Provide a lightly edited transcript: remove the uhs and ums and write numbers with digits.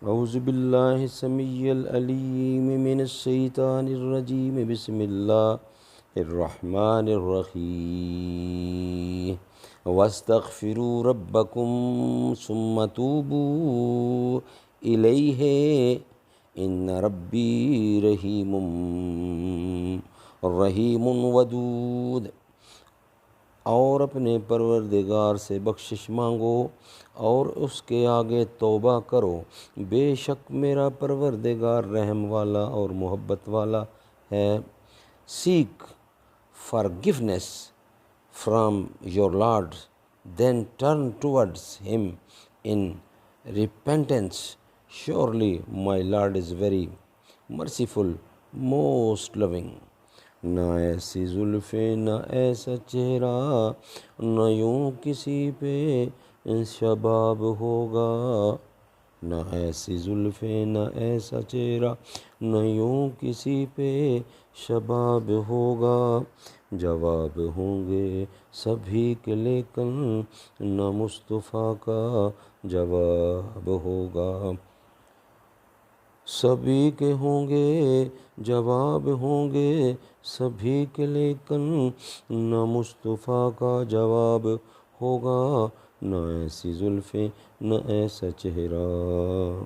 اعوذ باللہ السمیع العلیم من الشیطان الرجیم، بسم اللہ الرحمن الرحیم، واستغفروا ربکم ثم توبوا الیہ ان ربی رحیم ودود۔ اور اپنے پروردگار سے بخشش مانگو اور اس کے آگے توبہ کرو، بے شک میرا پروردگار رحم والا اور محبت والا ہے۔ Seek forgiveness from your Lord, then turn towards him in repentance. Surely my Lord is very merciful, most loving۔ نہ ایسی زلفیں نہ ایسا چہرہ، نہ یوں کسی پہ شباب ہوگا۔ نہ ایسی زلفیں نہ ایسا چہرہ، نہ یوں کسی پہ شباب ہوگا۔ جواب ہوں گے سبھی کے لیکن نہ مصطفیٰ کا جواب ہوگا۔ سبھی کے ہوں گے جواب، ہوں گے سبھی کے لیکن نہ مصطفیٰ کا جواب ہوگا۔ نہ ایسی زلفیں نہ ایسا چہرہ۔